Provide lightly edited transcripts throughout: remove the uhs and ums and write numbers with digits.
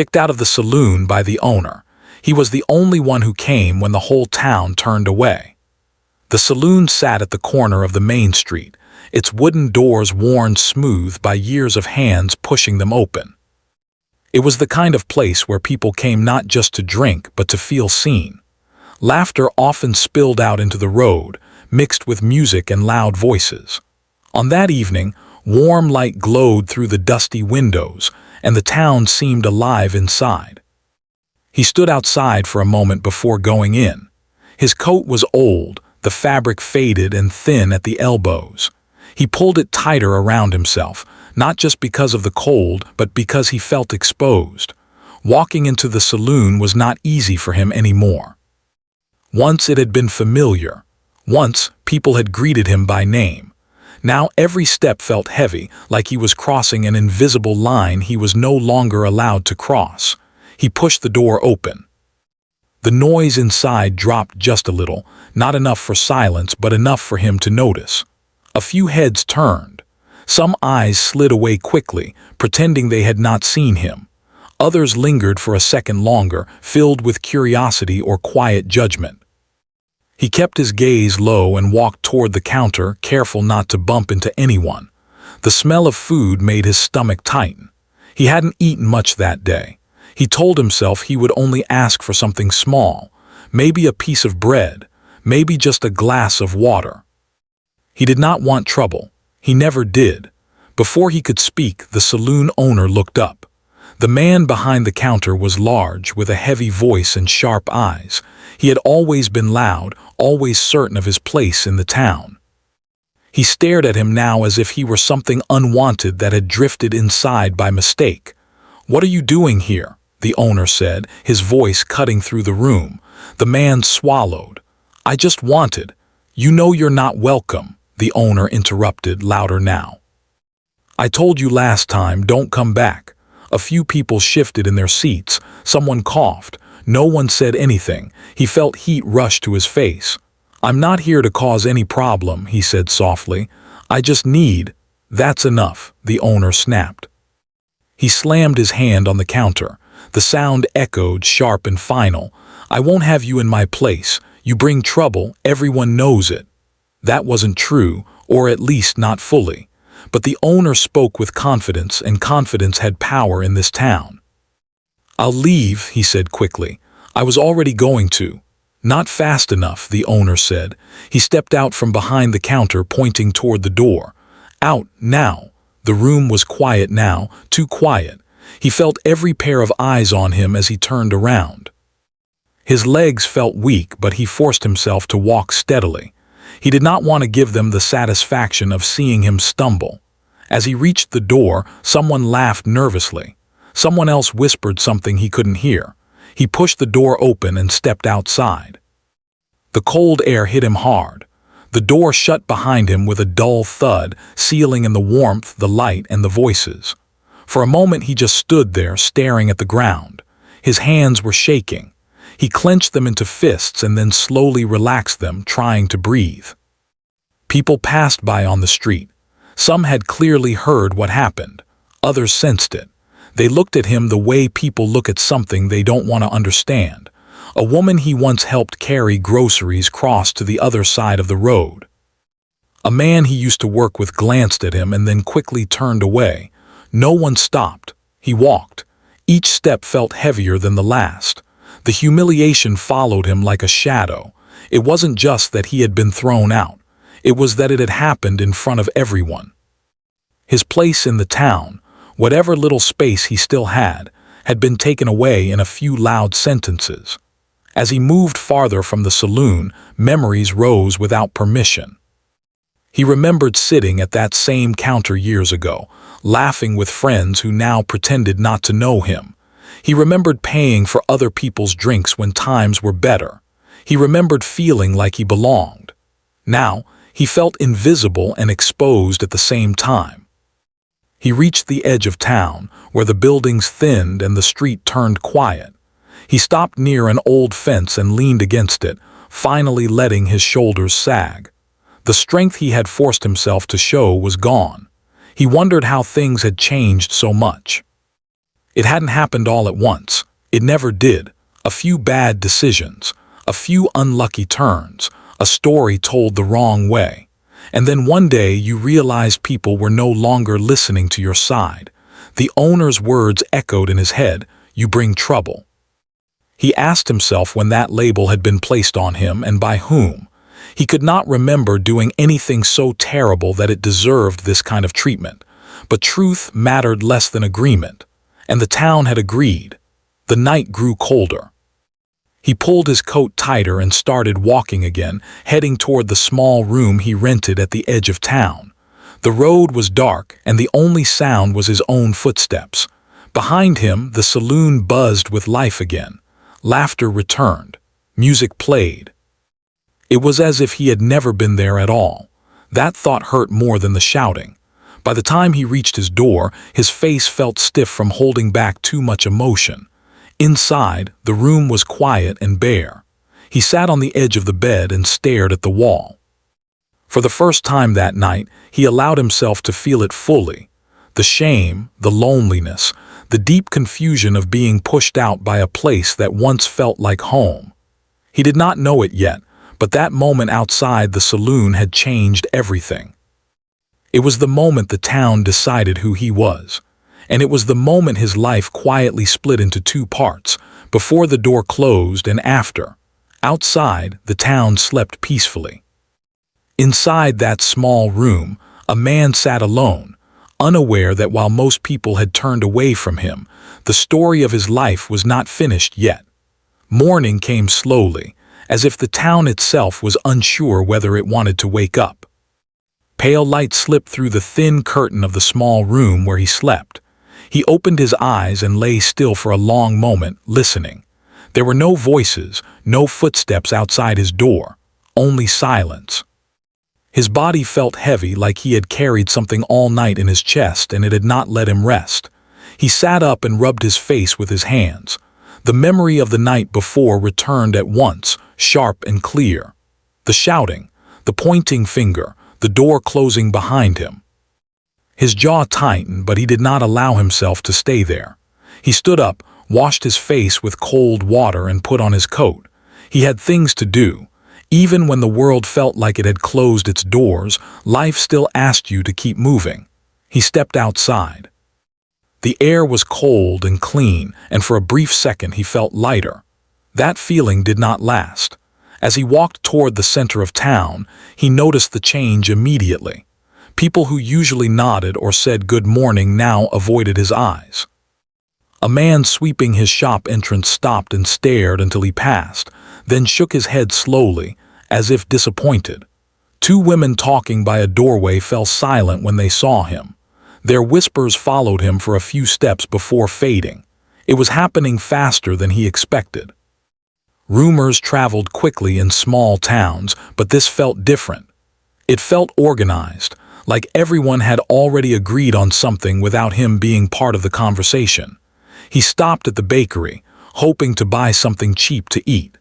kicked out of the saloon by the owner. He was the only one who came when the whole town turned away. The saloon sat at the corner of the main street, its wooden doors worn smooth by years of hands pushing them open. It was the kind of place where people came not just to drink but to feel seen. Laughter often spilled out into the road, mixed with music and loud voices. On that evening, warm light glowed through the dusty windows, and the town seemed alive inside. He stood outside for a moment before going in. His coat was old, the fabric faded and thin at the elbows. He pulled it tighter around himself, not just because of the cold, but because he felt exposed. Walking into the saloon was not easy for him anymore. Once it had been familiar. Once people had greeted him by name. Now every step felt heavy, like he was crossing an invisible line he was no longer allowed to cross. He pushed the door open. The noise inside dropped just a little, not enough for silence, but enough for him to notice. A few heads turned. Some eyes slid away quickly, pretending they had not seen him. Others lingered for a second longer, filled with curiosity or quiet judgment. He kept his gaze low and walked toward the counter, careful not to bump into anyone. The smell of food made his stomach tighten. He hadn't eaten much that day. He told himself he would only ask for something small, maybe a piece of bread, maybe just a glass of water. He did not want trouble. He never did. Before he could speak, the saloon owner looked up. The man behind the counter was large, with a heavy voice and sharp eyes. He had always been loud, always certain of his place in the town. He stared at him now as if he were something unwanted that had drifted inside by mistake. "What are you doing here?" the owner said, his voice cutting through the room. The man swallowed. "I just wanted. You know you're not welcome," the owner interrupted, louder now. "I told you last time, don't come back." A few people shifted in their seats. Someone coughed. No one said anything. He felt heat rush to his face. "I'm not here to cause any problem," he said softly. "I just need—" "That's enough," the owner snapped. He slammed his hand on the counter. The sound echoed, sharp and final. "I won't have you in my place. You bring trouble, everyone knows it." That wasn't true, or at least not fully. But the owner spoke with confidence, and confidence had power in this town. "I'll leave," he said quickly. "I was already going to." "Not fast enough," the owner said. He stepped out from behind the counter, pointing toward the door. "Out, now." The room was quiet now, too quiet. He felt every pair of eyes on him as he turned around. His legs felt weak, but he forced himself to walk steadily. He did not want to give them the satisfaction of seeing him stumble. As he reached the door, someone laughed nervously. Someone else whispered something he couldn't hear. He pushed the door open and stepped outside. The cold air hit him hard. The door shut behind him with a dull thud, sealing in the warmth, the light, and the voices. For a moment he just stood there, staring at the ground. His hands were shaking. He clenched them into fists and then slowly relaxed them, trying to breathe. People passed by on the street. Some had clearly heard what happened. Others sensed it. They looked at him the way people look at something they don't want to understand. A woman he once helped carry groceries crossed to the other side of the road. A man he used to work with glanced at him and then quickly turned away. No one stopped. He walked. Each step felt heavier than the last. The humiliation followed him like a shadow. It wasn't just that he had been thrown out. It was that it had happened in front of everyone. His place in the town, whatever little space he still had been taken away in a few loud sentences. As he moved farther from the saloon, memories rose without permission. He remembered sitting at that same counter years ago, laughing with friends who now pretended not to know him. He remembered paying for other people's drinks when times were better. He remembered feeling like he belonged. Now, he felt invisible and exposed at the same time. He reached the edge of town, where the buildings thinned and the street turned quiet. He stopped near an old fence and leaned against it, finally letting his shoulders sag. The strength he had forced himself to show was gone. He wondered how things had changed so much. It hadn't happened all at once. It never did. A few bad decisions, a few unlucky turns, a story told the wrong way. And then one day you realized people were no longer listening to your side. The owner's words echoed in his head, "You bring trouble." He asked himself when that label had been placed on him and by whom. He could not remember doing anything so terrible that it deserved this kind of treatment. But truth mattered less than agreement, and the town had agreed. The night grew colder. He pulled his coat tighter and started walking again, heading toward the small room he rented at the edge of town. The road was dark, and the only sound was his own footsteps. Behind him, the saloon buzzed with life again. Laughter returned. Music played. It was as if he had never been there at all. That thought hurt more than the shouting. By the time he reached his door, his face felt stiff from holding back too much emotion. Inside, the room was quiet and bare. He sat on the edge of the bed and stared at the wall. For the first time that night, he allowed himself to feel it fully. The shame, the loneliness, the deep confusion of being pushed out by a place that once felt like home. He did not know it yet, but that moment outside the saloon had changed everything. It was the moment the town decided who he was, and it was the moment his life quietly split into two parts, before the door closed and after. Outside, the town slept peacefully. Inside that small room, a man sat alone, unaware that while most people had turned away from him, the story of his life was not finished yet. Morning came slowly, as if the town itself was unsure whether it wanted to wake up. Pale light slipped through the thin curtain of the small room where he slept. He opened his eyes and lay still for a long moment, listening. There were no voices, no footsteps outside his door, only silence. His body felt heavy, like he had carried something all night in his chest and it had not let him rest. He sat up and rubbed his face with his hands. The memory of the night before returned at once, sharp and clear. The shouting, the pointing finger, the door closing behind him. His jaw tightened, but he did not allow himself to stay there. He stood up, washed his face with cold water and put on his coat. He had things to do. Even when the world felt like it had closed its doors, life still asked you to keep moving. He stepped outside. The air was cold and clean, and for a brief second he felt lighter. That feeling did not last. As he walked toward the center of town, he noticed the change immediately. People who usually nodded or said good morning now avoided his eyes. A man sweeping his shop entrance stopped and stared until he passed, then shook his head slowly, as if disappointed. Two women talking by a doorway fell silent when they saw him. Their whispers followed him for a few steps before fading. It was happening faster than he expected. Rumors traveled quickly in small towns, but this felt different. It felt organized, like everyone had already agreed on something without him being part of the conversation. He stopped at the bakery, hoping to buy something cheap to eat.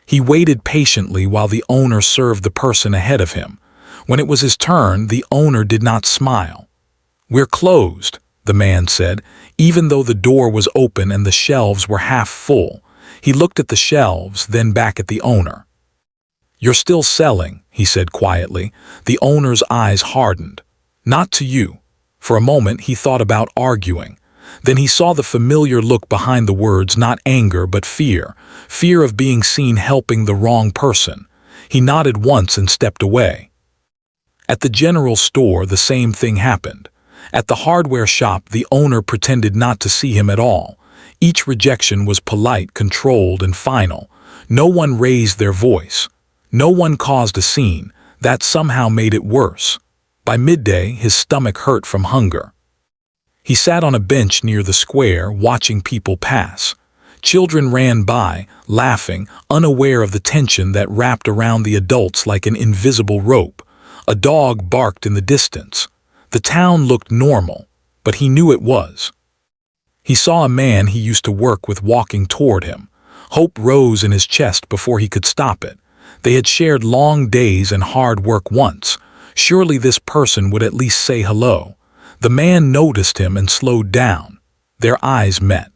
He waited patiently while the owner served the person ahead of him. When it was his turn, the owner did not smile. "We're closed," the man said, even though the door was open and the shelves were half full. He looked at the shelves, then back at the owner. "You're still selling," he said quietly. The owner's eyes hardened. "Not to you." For a moment he thought about arguing. Then he saw the familiar look behind the words, not anger but fear. Fear of being seen helping the wrong person. He nodded once and stepped away. At the general store, the same thing happened. At the hardware shop, the owner pretended not to see him at all. Each rejection was polite, controlled, and final. No one raised their voice. No one caused a scene. That somehow made it worse. By midday, his stomach hurt from hunger. He sat on a bench near the square, watching people pass. Children ran by, laughing, unaware of the tension that wrapped around the adults like an invisible rope. A dog barked in the distance. The town looked normal, but he knew it was. He saw a man he used to work with walking toward him. Hope rose in his chest before he could stop it. They had shared long days and hard work once. Surely this person would at least say hello. The man noticed him and slowed down. Their eyes met.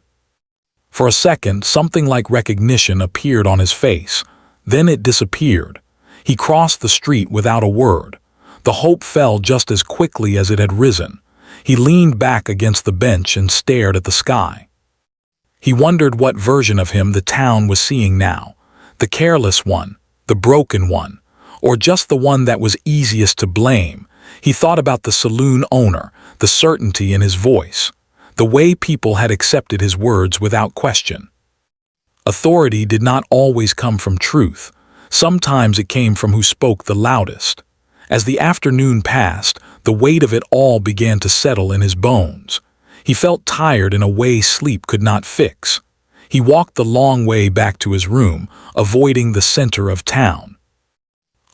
For a second, something like recognition appeared on his face. Then it disappeared. He crossed the street without a word. The hope fell just as quickly as it had risen. He leaned back against the bench and stared at the sky. He wondered what version of him the town was seeing now. The careless one, the broken one, or just the one that was easiest to blame. He thought about the saloon owner, the certainty in his voice, the way people had accepted his words without question. Authority did not always come from truth. Sometimes it came from who spoke the loudest. As the afternoon passed, the weight of it all began to settle in his bones. He felt tired in a way sleep could not fix. He walked the long way back to his room, avoiding the center of town.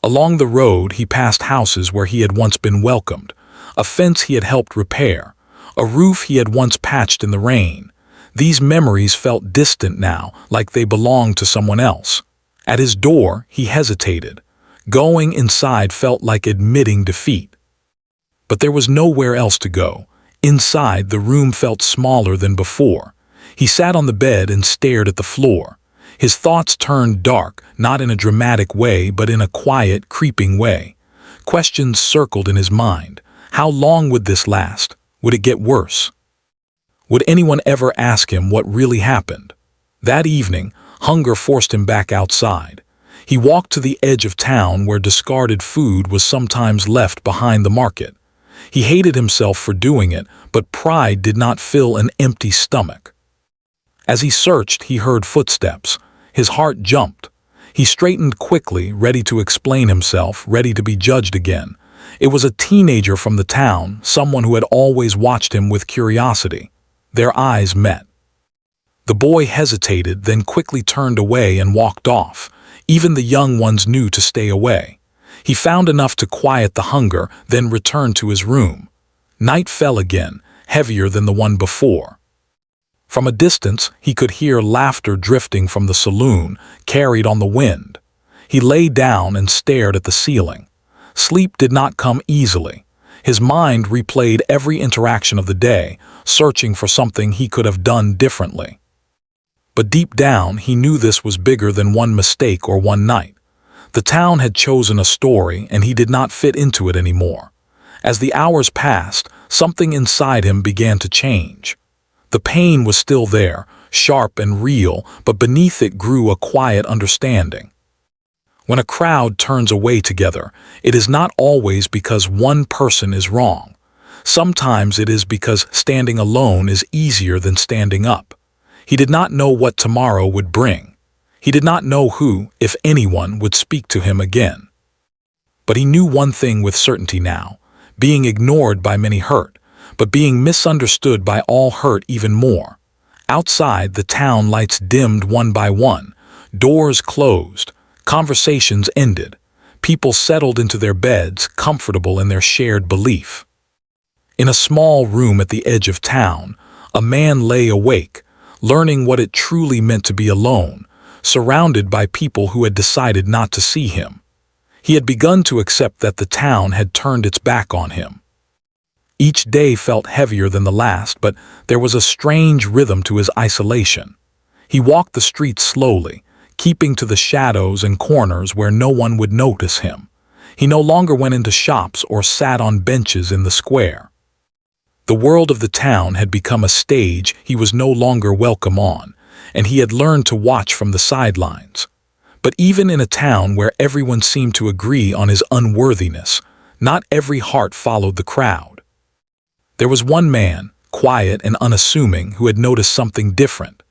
Along the road, he passed houses where he had once been welcomed, a fence he had helped repair, a roof he had once patched in the rain. These memories felt distant now, like they belonged to someone else. At his door, he hesitated. Going inside felt like admitting defeat. But there was nowhere else to go. Inside, the room felt smaller than before. He sat on the bed and stared at the floor. His thoughts turned dark, not in a dramatic way, but in a quiet, creeping way. Questions circled in his mind. How long would this last? Would it get worse? Would anyone ever ask him what really happened? That evening, hunger forced him back outside. He walked to the edge of town where discarded food was sometimes left behind the market. He hated himself for doing it, but pride did not fill an empty stomach. As he searched, he heard footsteps. His heart jumped. He straightened quickly, ready to explain himself, ready to be judged again. It was a teenager from the town, someone who had always watched him with curiosity. Their eyes met. The boy hesitated, then quickly turned away and walked off. Even the young ones knew to stay away. He found enough to quiet the hunger, then returned to his room. Night fell again, heavier than the one before. From a distance, he could hear laughter drifting from the saloon, carried on the wind. He lay down and stared at the ceiling. Sleep did not come easily. His mind replayed every interaction of the day, searching for something he could have done differently. But deep down, he knew this was bigger than one mistake or one night. The town had chosen a story, and he did not fit into it anymore. As the hours passed, something inside him began to change. The pain was still there, sharp and real, but beneath it grew a quiet understanding. When a crowd turns away together, it is not always because one person is wrong. Sometimes it is because standing alone is easier than standing up. He did not know what tomorrow would bring. He did not know who, if anyone, would speak to him again. But he knew one thing with certainty now. Being ignored by many hurt, but being misunderstood by all hurt even more. Outside, the town lights dimmed one by one. Doors closed. Conversations ended. People settled into their beds, comfortable in their shared belief. In a small room at the edge of town, a man lay awake, learning what it truly meant to be alone, surrounded by people who had decided not to see him. He had begun to accept that the town had turned its back on him. Each day felt heavier than the last, but there was a strange rhythm to his isolation. He walked the streets slowly, keeping to the shadows and corners where no one would notice him. He no longer went into shops or sat on benches in the square. The world of the town had become a stage he was no longer welcome on, and he had learned to watch from the sidelines. But even in a town where everyone seemed to agree on his unworthiness, not every heart followed the crowd. There was one man, quiet and unassuming, who had noticed something different.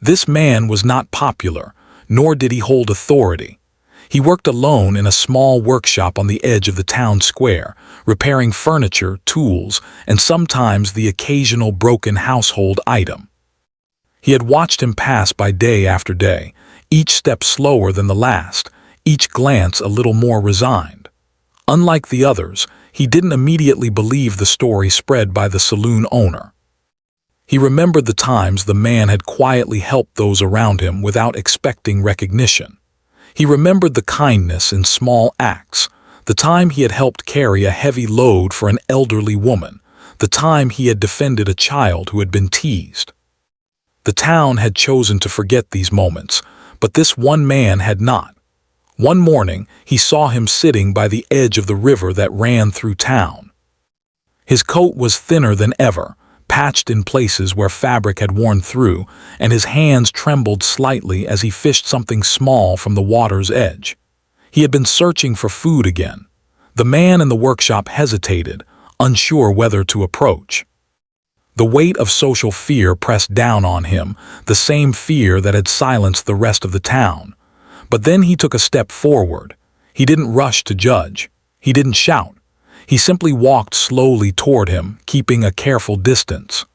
This man was not popular, nor did he hold authority. He worked alone in a small workshop on the edge of the town square, repairing furniture, tools, and sometimes the occasional broken household item. He had watched him pass by day after day, each step slower than the last, each glance a little more resigned. Unlike the others, he didn't immediately believe the story spread by the saloon owner. He remembered the times the man had quietly helped those around him without expecting recognition. He remembered the kindness in small acts, the time he had helped carry a heavy load for an elderly woman, the time he had defended a child who had been teased. The town had chosen to forget these moments, but this one man had not. One morning, he saw him sitting by the edge of the river that ran through town. His coat was thinner than ever, patched in places where fabric had worn through, and his hands trembled slightly as he fished something small from the water's edge. He had been searching for food again. The man in the workshop hesitated, unsure whether to approach. The weight of social fear pressed down on him, the same fear that had silenced the rest of the town. But then he took a step forward. He didn't rush to judge. He didn't shout. He simply walked slowly toward him, keeping a careful distance.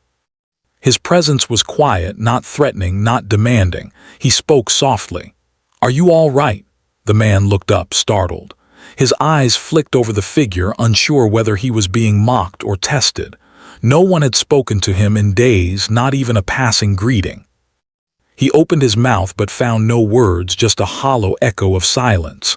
His presence was quiet, not threatening, not demanding. He spoke softly. "Are you all right?" The man looked up, startled. His eyes flicked over the figure, unsure whether he was being mocked or tested. No one had spoken to him in days, not even a passing greeting. He opened his mouth but found no words, just a hollow echo of silence.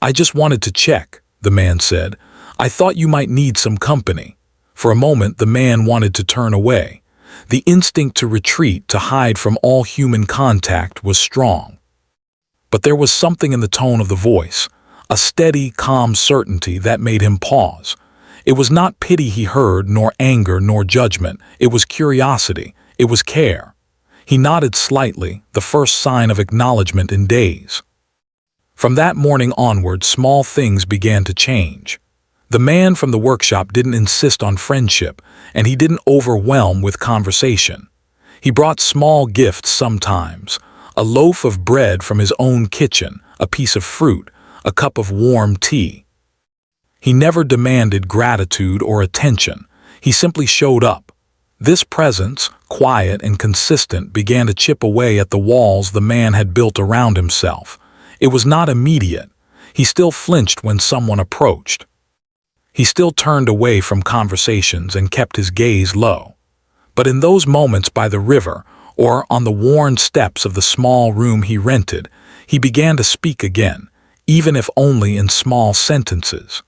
"I just wanted to check," the man said. "I thought you might need some company." For a moment, the man wanted to turn away. The instinct to retreat, to hide from all human contact, was strong. But there was something in the tone of the voice, a steady, calm certainty that made him pause. It was not pity he heard, nor anger, nor judgment. It was curiosity. It was care. He nodded slightly, the first sign of acknowledgement in days. From that morning onward, small things began to change. The man from the workshop didn't insist on friendship, and he didn't overwhelm with conversation. He brought small gifts sometimes, a loaf of bread from his own kitchen, a piece of fruit, a cup of warm tea. He never demanded gratitude or attention. He simply showed up. This presence, quiet and consistent, began to chip away at the walls the man had built around himself. It was not immediate. He still flinched when someone approached. He still turned away from conversations and kept his gaze low. But in those moments by the river, or on the worn steps of the small room he rented, he began to speak again, even if only in small sentences.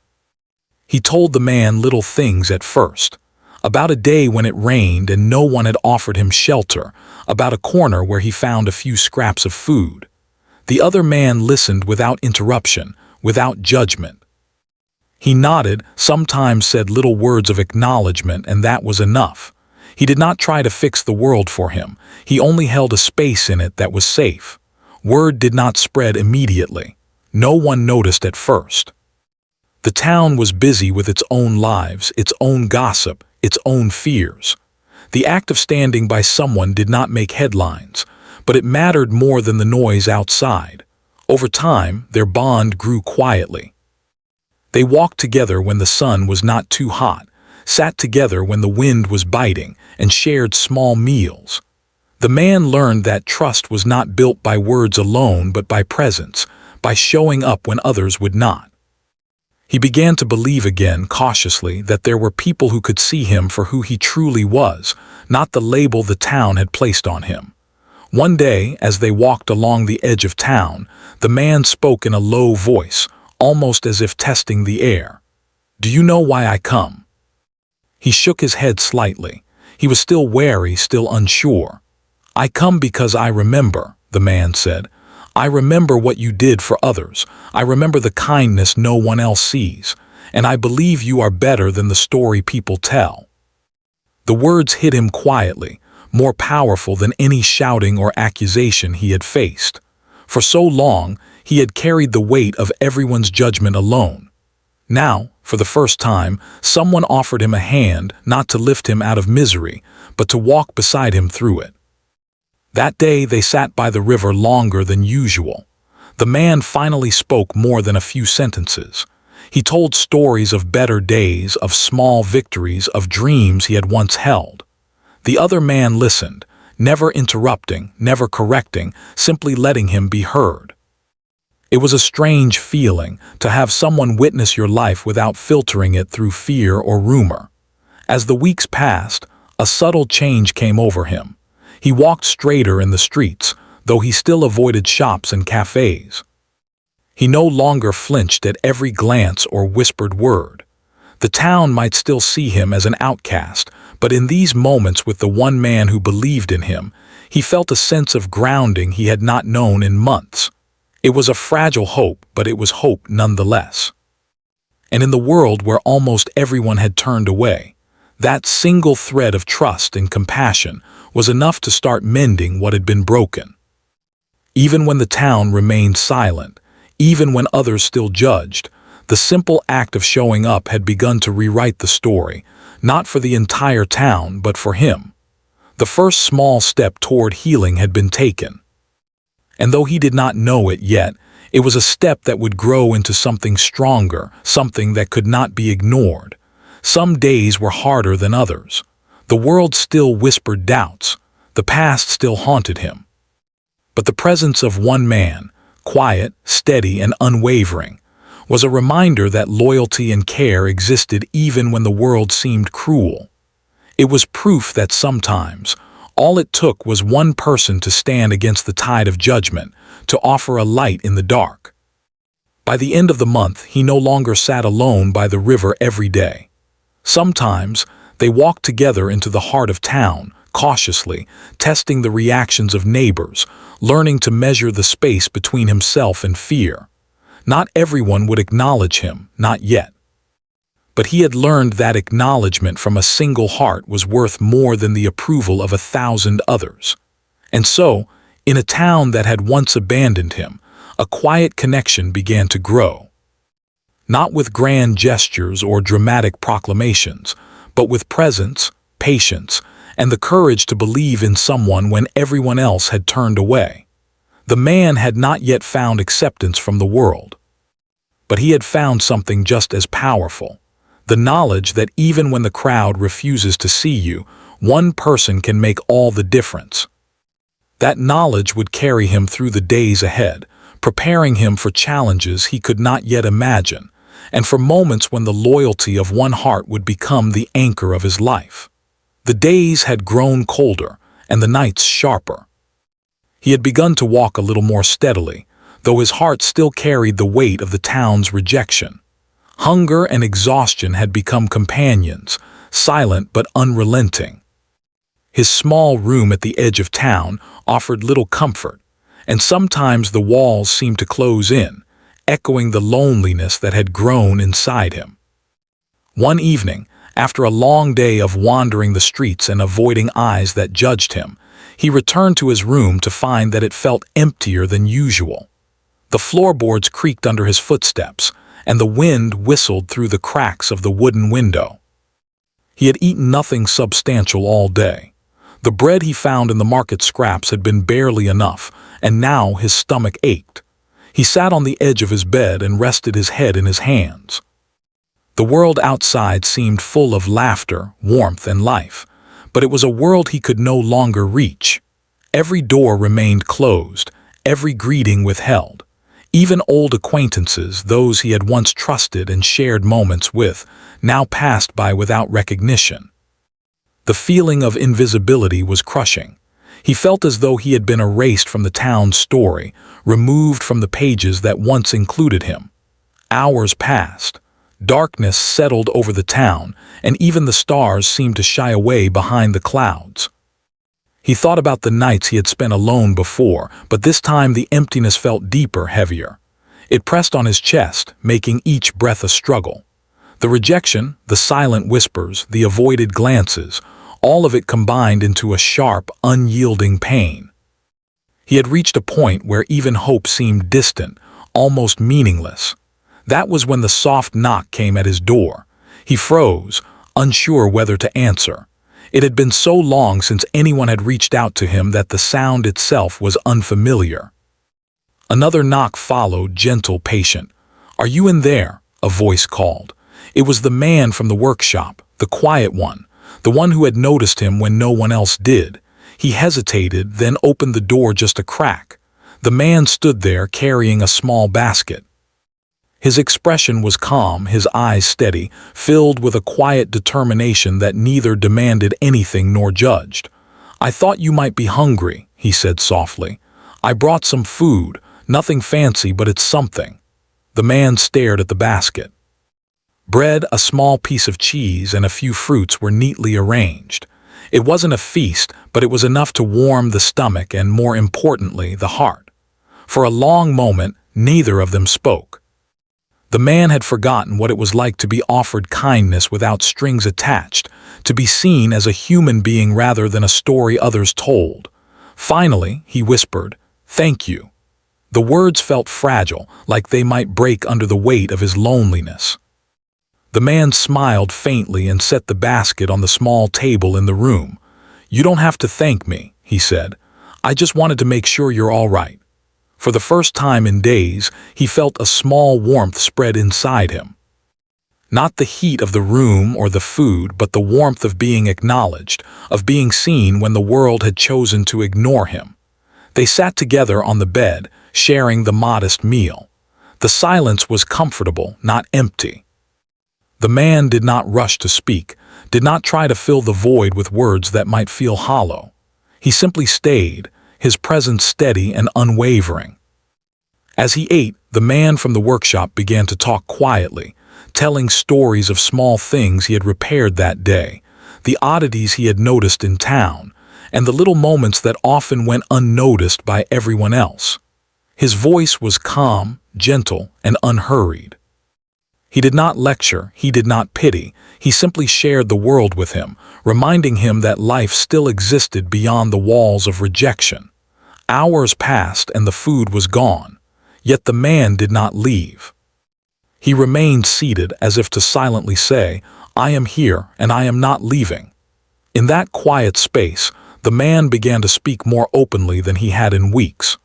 He told the man little things at first, about a day when it rained and no one had offered him shelter, about a corner where he found a few scraps of food. The other man listened without interruption, without judgment. He nodded, sometimes said little words of acknowledgement, and that was enough. He did not try to fix the world for him. He only held a space in it that was safe. Word did not spread immediately. No one noticed at first. The town was busy with its own lives, its own gossip, its own fears. The act of standing by someone did not make headlines, but it mattered more than the noise outside. Over time, their bond grew quietly. They walked together when the sun was not too hot, sat together when the wind was biting, and shared small meals. The man learned that trust was not built by words alone but by presence, by showing up when others would not. He began to believe again, cautiously, that there were people who could see him for who he truly was, not the label the town had placed on him. One day, as they walked along the edge of town, the man spoke in a low voice, almost as if testing the air. "Do you know why I come?" He shook his head slightly. He was still wary, still unsure. "I come because I remember," the man said. "I remember what you did for others. I remember the kindness no one else sees. And I believe you are better than the story people tell." The words hit him quietly, more powerful than any shouting or accusation he had faced. For so long, he had carried the weight of everyone's judgment alone. Now, for the first time, someone offered him a hand, not to lift him out of misery, but to walk beside him through it. That day they sat by the river longer than usual. The man finally spoke more than a few sentences. He told stories of better days, of small victories, of dreams he had once held. The other man listened, never interrupting, never correcting, simply letting him be heard. It was a strange feeling to have someone witness your life without filtering it through fear or rumor. As the weeks passed, a subtle change came over him. He walked straighter in the streets, though he still avoided shops and cafes. He no longer flinched at every glance or whispered word. The town might still see him as an outcast, but in these moments with the one man who believed in him, he felt a sense of grounding he had not known in months. It was a fragile hope, but it was hope nonetheless. And in the world where almost everyone had turned away, that single thread of trust and compassion was enough to start mending what had been broken. Even when the town remained silent, even when others still judged, the simple act of showing up had begun to rewrite the story, not for the entire town, but for him. The first small step toward healing had been taken. And though he did not know it yet, it was a step that would grow into something stronger, something that could not be ignored. Some days were harder than others. The world still whispered doubts. The past still haunted him. But the presence of one man, quiet, steady, and unwavering, was a reminder that loyalty and care existed even when the world seemed cruel. It was proof that sometimes, all it took was one person to stand against the tide of judgment, to offer a light in the dark. By the end of the month, he no longer sat alone by the river every day. Sometimes, they walked together into the heart of town, cautiously, testing the reactions of neighbors, learning to measure the space between himself and fear. Not everyone would acknowledge him, not yet. But he had learned that acknowledgement from a single heart was worth more than the approval of 1,000 others. And so, in a town that had once abandoned him, a quiet connection began to grow. Not with grand gestures or dramatic proclamations, but with presence, patience, and the courage to believe in someone when everyone else had turned away. The man had not yet found acceptance from the world. But he had found something just as powerful. The knowledge that even when the crowd refuses to see you, one person can make all the difference. That knowledge would carry him through the days ahead, preparing him for challenges he could not yet imagine, and for moments when the loyalty of one heart would become the anchor of his life. The days had grown colder, and the nights sharper. He had begun to walk a little more steadily, though his heart still carried the weight of the town's rejection. Hunger and exhaustion had become companions, silent but unrelenting. His small room at the edge of town offered little comfort, and sometimes the walls seemed to close in, echoing the loneliness that had grown inside him. One evening, after a long day of wandering the streets and avoiding eyes that judged him, he returned to his room to find that it felt emptier than usual. The floorboards creaked under his footsteps, and the wind whistled through the cracks of the wooden window. He had eaten nothing substantial all day. The bread he found in the market scraps had been barely enough, and now his stomach ached. He sat on the edge of his bed and rested his head in his hands. The world outside seemed full of laughter, warmth, and life, but it was a world he could no longer reach. Every door remained closed, every greeting withheld. Even old acquaintances, those he had once trusted and shared moments with, now passed by without recognition. The feeling of invisibility was crushing. He felt as though he had been erased from the town's story, removed from the pages that once included him. Hours passed. Darkness settled over the town, and even the stars seemed to shy away behind the clouds. He thought about the nights he had spent alone before, but this time the emptiness felt deeper, heavier. It pressed on his chest, making each breath a struggle. The rejection, the silent whispers, the avoided glances, all of it combined into a sharp, unyielding pain. He had reached a point where even hope seemed distant, almost meaningless. That was when the soft knock came at his door. He froze, unsure whether to answer. It had been so long since anyone had reached out to him that the sound itself was unfamiliar. Another knock followed, gentle, patient. "Are you in there?" a voice called. It was the man from the workshop, the quiet one, the one who had noticed him when no one else did. He hesitated, then opened the door just a crack. The man stood there carrying a small basket. His expression was calm, his eyes steady, filled with a quiet determination that neither demanded anything nor judged. "I thought you might be hungry," he said softly. "I brought some food, nothing fancy, but it's something." The man stared at the basket. Bread, a small piece of cheese, and a few fruits were neatly arranged. It wasn't a feast, but it was enough to warm the stomach and, more importantly, the heart. For a long moment, neither of them spoke. The man had forgotten what it was like to be offered kindness without strings attached, to be seen as a human being rather than a story others told. Finally, he whispered, "Thank you." The words felt fragile, like they might break under the weight of his loneliness. The man smiled faintly and set the basket on the small table in the room. "You don't have to thank me," he said. "I just wanted to make sure you're all right." For the first time in days, he felt a small warmth spread inside him. Not the heat of the room or the food, but the warmth of being acknowledged, of being seen when the world had chosen to ignore him. They sat together on the bed, sharing the modest meal. The silence was comfortable, not empty. The man did not rush to speak, did not try to fill the void with words that might feel hollow. He simply stayed, his presence steady and unwavering. As he ate, the man from the workshop began to talk quietly, telling stories of small things he had repaired that day, the oddities he had noticed in town, and the little moments that often went unnoticed by everyone else. His voice was calm, gentle, and unhurried. He did not lecture, he did not pity, he simply shared the world with him, reminding him that life still existed beyond the walls of rejection. Hours passed and the food was gone, yet the man did not leave. He remained seated as if to silently say, "I am here and I am not leaving." In that quiet space, the man began to speak more openly than he had in weeks.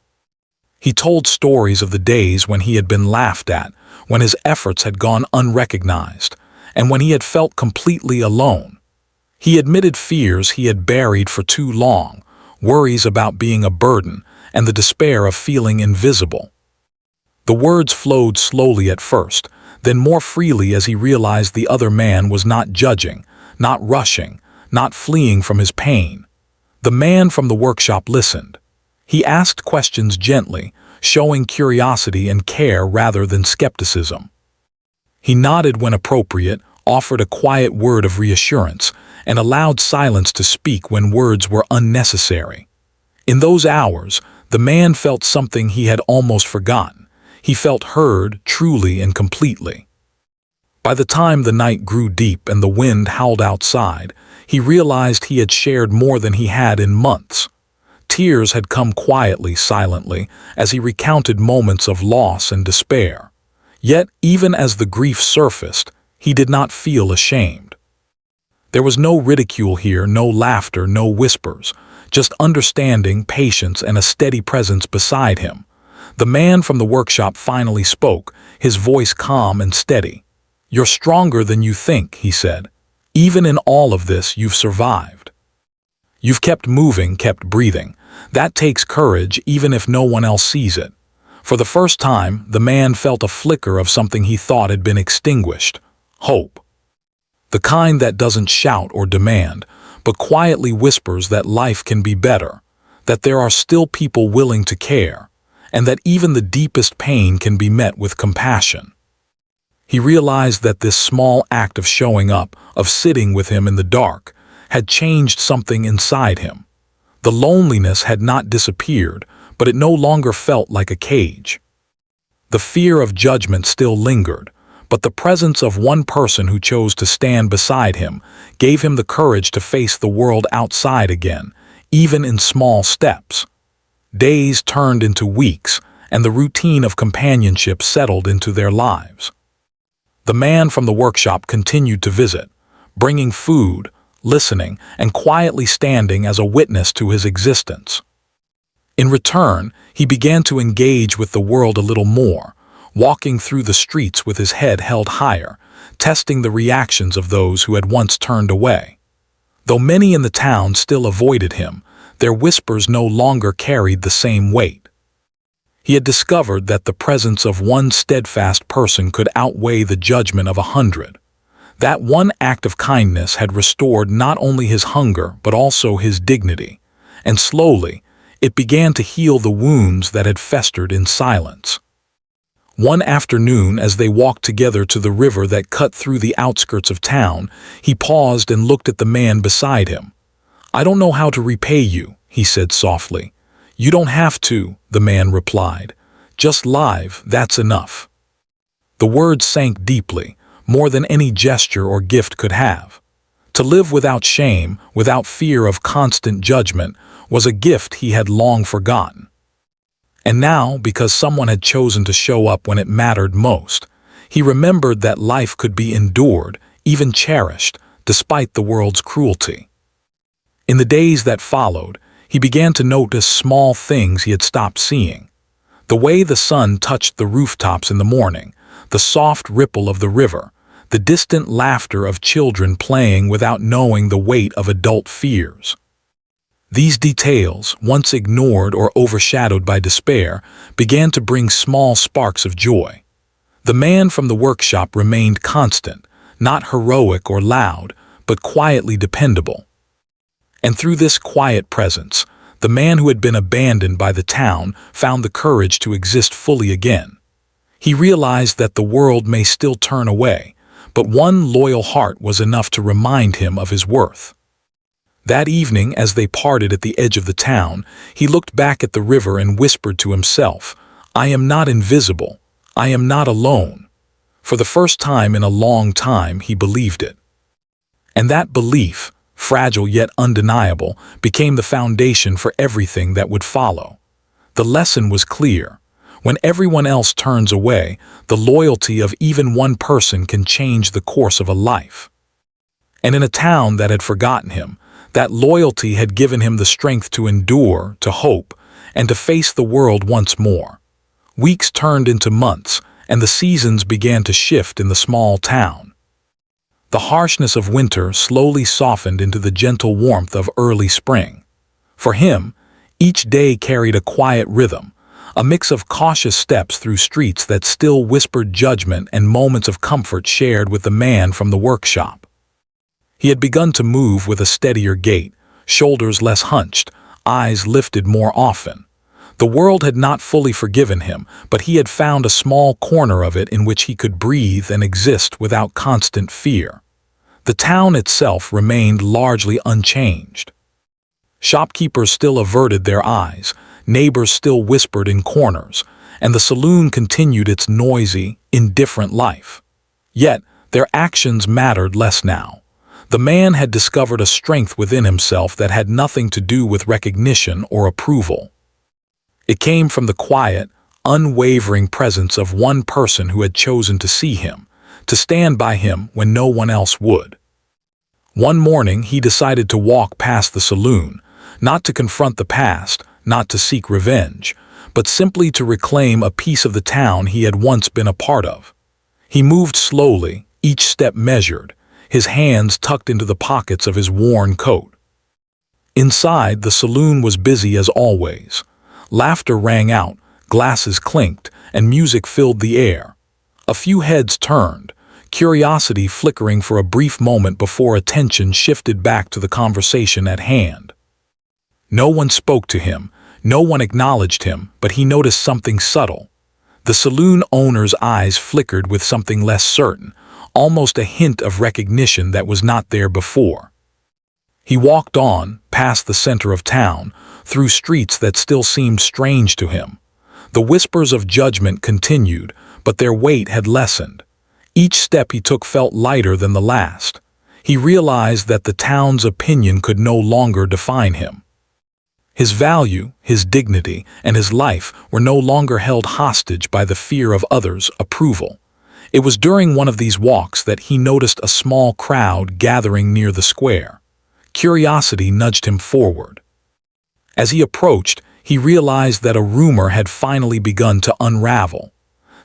He told stories of the days when he had been laughed at, when his efforts had gone unrecognized, and when he had felt completely alone. He admitted fears he had buried for too long, worries about being a burden, and the despair of feeling invisible. The words flowed slowly at first, then more freely as he realized the other man was not judging, not rushing, not fleeing from his pain. The man from the workshop listened. He asked questions gently, showing curiosity and care rather than skepticism. He nodded when appropriate, offered a quiet word of reassurance, and allowed silence to speak when words were unnecessary. In those hours, the man felt something he had almost forgotten. He felt heard truly and completely. By the time the night grew deep and the wind howled outside, he realized he had shared more than he had in months. Tears had come quietly, silently, as he recounted moments of loss and despair. Yet, even as the grief surfaced, he did not feel ashamed. There was no ridicule here, no laughter, no whispers, just understanding, patience, and a steady presence beside him. The man from the workshop finally spoke, his voice calm and steady. "You're stronger than you think," he said. "Even in all of this, you've survived. You've kept moving, kept breathing. That takes courage even if no one else sees it." For the first time, the man felt a flicker of something he thought had been extinguished: hope. The kind that doesn't shout or demand, but quietly whispers that life can be better, that there are still people willing to care, and that even the deepest pain can be met with compassion. He realized that this small act of showing up, of sitting with him in the dark, had changed something inside him. The loneliness had not disappeared, but it no longer felt like a cage. The fear of judgment still lingered, but the presence of one person who chose to stand beside him gave him the courage to face the world outside again, even in small steps. Days turned into weeks, and the routine of companionship settled into their lives. The man from the workshop continued to visit, bringing food, listening, and quietly standing as a witness to his existence. In return, he began to engage with the world a little more, walking through the streets with his head held higher, testing the reactions of those who had once turned away. Though many in the town still avoided him, their whispers no longer carried the same weight. He had discovered that the presence of one steadfast person could outweigh the judgment of 100. That one act of kindness had restored not only his hunger but also his dignity, and slowly, it began to heal the wounds that had festered in silence. One afternoon, as they walked together to the river that cut through the outskirts of town, he paused and looked at the man beside him. "I don't know how to repay you," he said softly. "You don't have to," the man replied. "Just live, that's enough." The words sank deeply, more than any gesture or gift could have. To live without shame, without fear of constant judgment, was a gift he had long forgotten. And now, because someone had chosen to show up when it mattered most, he remembered that life could be endured, even cherished, despite the world's cruelty. In the days that followed, he began to notice small things he had stopped seeing. The way the sun touched the rooftops in the morning, the soft ripple of the river, the distant laughter of children playing without knowing the weight of adult fears. These details, once ignored or overshadowed by despair, began to bring small sparks of joy. The man from the workshop remained constant, not heroic or loud, but quietly dependable. And through this quiet presence, the man who had been abandoned by the town found the courage to exist fully again. He realized that the world may still turn away, but one loyal heart was enough to remind him of his worth. That evening, as they parted at the edge of the town, he looked back at the river and whispered to himself, "I am not invisible. I am not alone." For the first time in a long time, he believed it. And that belief, fragile yet undeniable, became the foundation for everything that would follow. The lesson was clear. When everyone else turns away, the loyalty of even one person can change the course of a life. And in a town that had forgotten him, that loyalty had given him the strength to endure, to hope, and to face the world once more. Weeks turned into months, and the seasons began to shift in the small town. The harshness of winter slowly softened into the gentle warmth of early spring. For him, each day carried a quiet rhythm, a mix of cautious steps through streets that still whispered judgment and moments of comfort shared with the man from the workshop. He had begun to move with a steadier gait, shoulders less hunched, eyes lifted more often. The world had not fully forgiven him, but he had found a small corner of it in which he could breathe and exist without constant fear. The town itself remained largely unchanged. Shopkeepers still averted their eyes, neighbors still whispered in corners, and the saloon continued its noisy, indifferent life. Yet, their actions mattered less now. The man had discovered a strength within himself that had nothing to do with recognition or approval. It came from the quiet, unwavering presence of one person who had chosen to see him, to stand by him when no one else would. One morning he decided to walk past the saloon, not to confront the past, not to seek revenge, but simply to reclaim a piece of the town he had once been a part of. He moved slowly, each step measured, his hands tucked into the pockets of his worn coat. Inside, the saloon was busy as always. Laughter rang out, glasses clinked, and music filled the air. A few heads turned, curiosity flickering for a brief moment before attention shifted back to the conversation at hand. No one spoke to him, no one acknowledged him, but he noticed something subtle. The saloon owner's eyes flickered with something less certain, almost a hint of recognition that was not there before. He walked on, past the center of town, through streets that still seemed strange to him. The whispers of judgment continued, but their weight had lessened. Each step he took felt lighter than the last. He realized that the town's opinion could no longer define him. His value, his dignity, and his life were no longer held hostage by the fear of others' approval. It was during one of these walks that he noticed a small crowd gathering near the square. Curiosity nudged him forward. As he approached, he realized that a rumor had finally begun to unravel.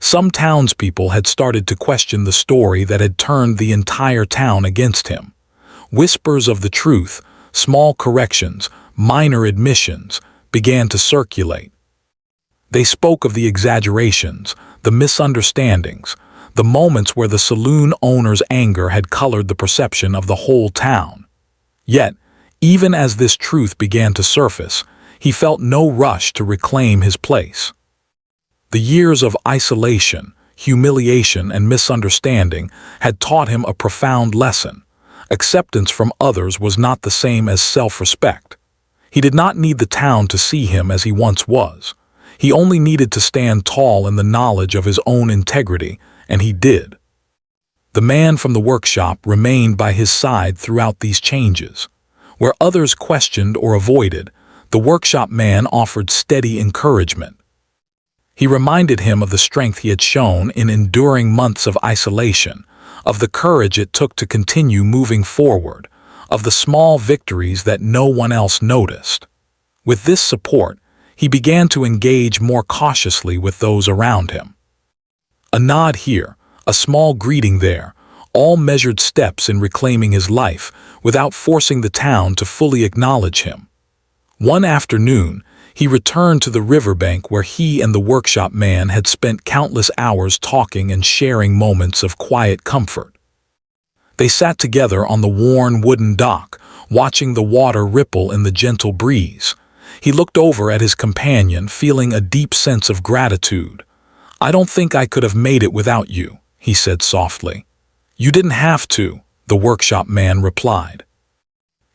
Some townspeople had started to question the story that had turned the entire town against him. Whispers of the truth, small corrections, minor admissions, began to circulate. They spoke of the exaggerations, the misunderstandings, the moments where the saloon owner's anger had colored the perception of the whole town. Yet, even as this truth began to surface, he felt no rush to reclaim his place. The years of isolation, humiliation, and misunderstanding had taught him a profound lesson. Acceptance from others was not the same as self-respect. He did not need the town to see him as he once was. He only needed to stand tall in the knowledge of his own integrity, and he did. The man from the workshop remained by his side throughout these changes. Where others questioned or avoided, the workshop man offered steady encouragement. He reminded him of the strength he had shown in enduring months of isolation, of the courage it took to continue moving forward, of the small victories that no one else noticed. With this support, he began to engage more cautiously with those around him. A nod here, a small greeting there, all measured steps in reclaiming his life without forcing the town to fully acknowledge him. One afternoon, he returned to the riverbank where he and the workshop man had spent countless hours talking and sharing moments of quiet comfort. They sat together on the worn wooden dock, watching the water ripple in the gentle breeze. He looked over at his companion, feeling a deep sense of gratitude. "I don't think I could have made it without you," he said softly. "You didn't have to," the workshop man replied.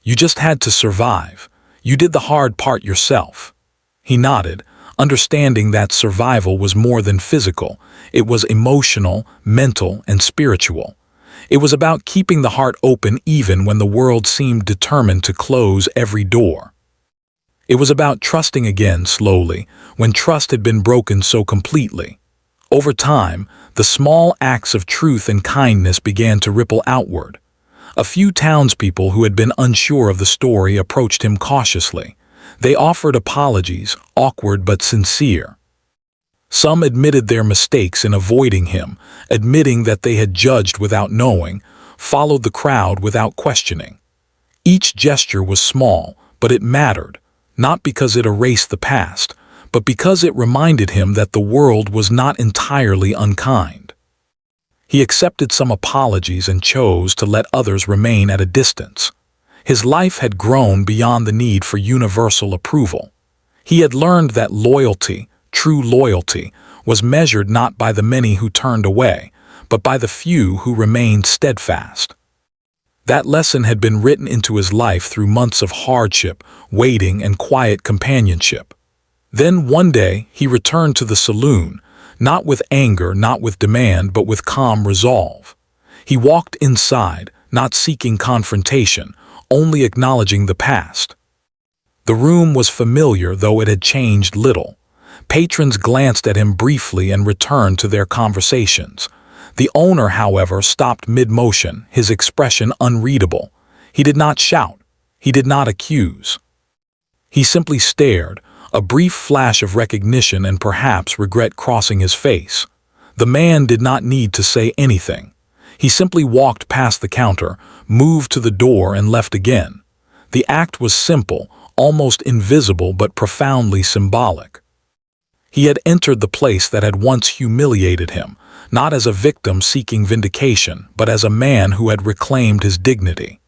"You just had to survive. You did the hard part yourself." He nodded, understanding that survival was more than physical. It was emotional, mental, and spiritual. It was about keeping the heart open even when the world seemed determined to close every door. It was about trusting again slowly, when trust had been broken so completely. Over time, the small acts of truth and kindness began to ripple outward. A few townspeople who had been unsure of the story approached him cautiously. They offered apologies, awkward but sincere. Some admitted their mistakes in avoiding him, admitting that they had judged without knowing, followed the crowd without questioning. Each gesture was small, but it mattered, not because it erased the past, but because it reminded him that the world was not entirely unkind. He accepted some apologies and chose to let others remain at a distance. His life had grown beyond the need for universal approval. He had learned that loyalty, true loyalty, was measured not by the many who turned away, but by the few who remained steadfast. That lesson had been written into his life through months of hardship, waiting, and quiet companionship. Then one day he returned to the saloon, not with anger, not with demand, but with calm resolve. He walked inside, not seeking confrontation, only acknowledging the past. The room was familiar, though it had changed little. Patrons glanced at him briefly and returned to their conversations. The owner, however, stopped mid-motion, his expression unreadable. He did not shout. He did not accuse. He simply stared, a brief flash of recognition and perhaps regret crossing his face. The man did not need to say anything. He simply walked past the counter, moved to the door, and left again. The act was simple, almost invisible, but profoundly symbolic. He had entered the place that had once humiliated him, not as a victim seeking vindication, but as a man who had reclaimed his dignity.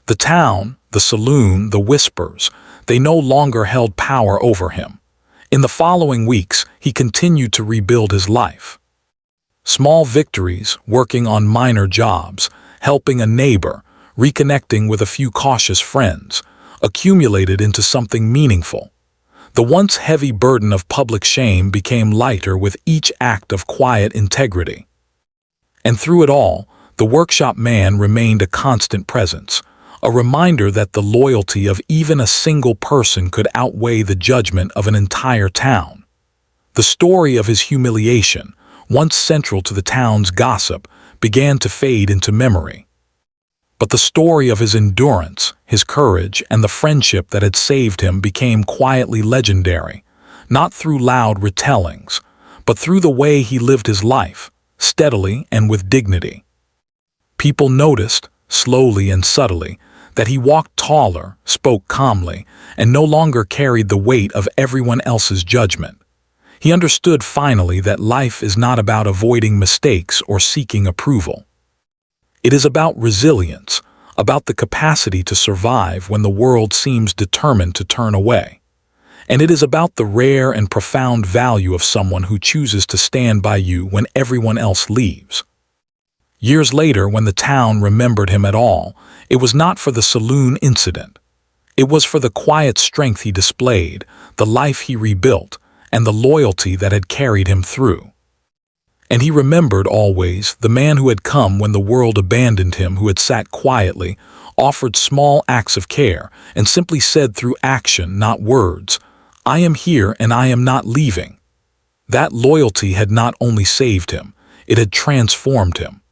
The town, the saloon, the whispers, they no longer held power over him. In the following weeks, he continued to rebuild his life. Small victories, working on minor jobs, helping a neighbor, reconnecting with a few cautious friends, accumulated into something meaningful. The once heavy burden of public shame became lighter with each act of quiet integrity. And through it all, the workshop man remained a constant presence, a reminder that the loyalty of even a single person could outweigh the judgment of an entire town. The story of his humiliation, once central to the town's gossip, began to fade into memory. But the story of his endurance, his courage, and the friendship that had saved him became quietly legendary, not through loud retellings, but through the way he lived his life, steadily and with dignity. People noticed, slowly and subtly, that he walked taller, spoke calmly, and no longer carried the weight of everyone else's judgment. He understood finally that life is not about avoiding mistakes or seeking approval. It is about resilience, about the capacity to survive when the world seems determined to turn away. And it is about the rare and profound value of someone who chooses to stand by you when everyone else leaves. Years later, when the town remembered him at all, it was not for the saloon incident. It was for the quiet strength he displayed, the life he rebuilt, and the loyalty that had carried him through. And he remembered always the man who had come when the world abandoned him, who had sat quietly, offered small acts of care, and simply said through action, not words, "I am here and I am not leaving." That loyalty had not only saved him, it had transformed him.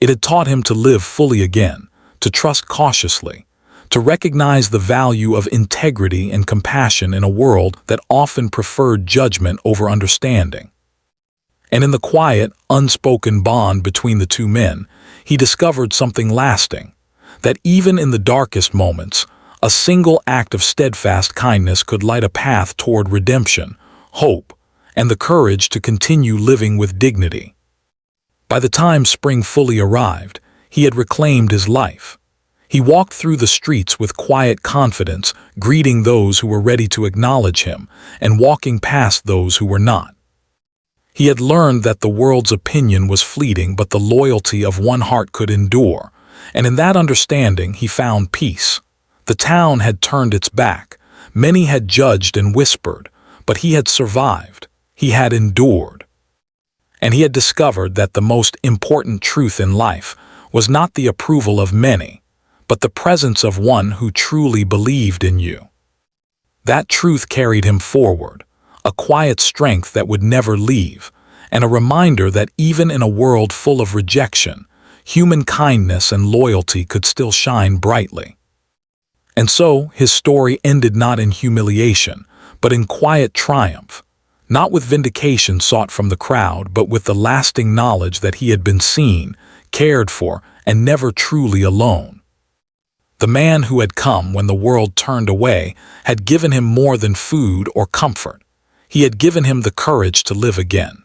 It had taught him to live fully again, to trust cautiously, to recognize the value of integrity and compassion in a world that often preferred judgment over understanding. And in the quiet, unspoken bond between the two men, he discovered something lasting, that even in the darkest moments, a single act of steadfast kindness could light a path toward redemption, hope, and the courage to continue living with dignity. By the time spring fully arrived, he had reclaimed his life. He walked through the streets with quiet confidence, greeting those who were ready to acknowledge him and walking past those who were not. He had learned that the world's opinion was fleeting, but the loyalty of one heart could endure, and in that understanding he found peace. The town had turned its back, many had judged and whispered, but he had survived, he had endured. And he had discovered that the most important truth in life was not the approval of many, but the presence of one who truly believed in you. That truth carried him forward, a quiet strength that would never leave, and a reminder that even in a world full of rejection, human kindness and loyalty could still shine brightly. And so, his story ended not in humiliation, but in quiet triumph, not with vindication sought from the crowd, but with the lasting knowledge that he had been seen, cared for, and never truly alone. The man who had come when the world turned away had given him more than food or comfort. He had given him the courage to live again.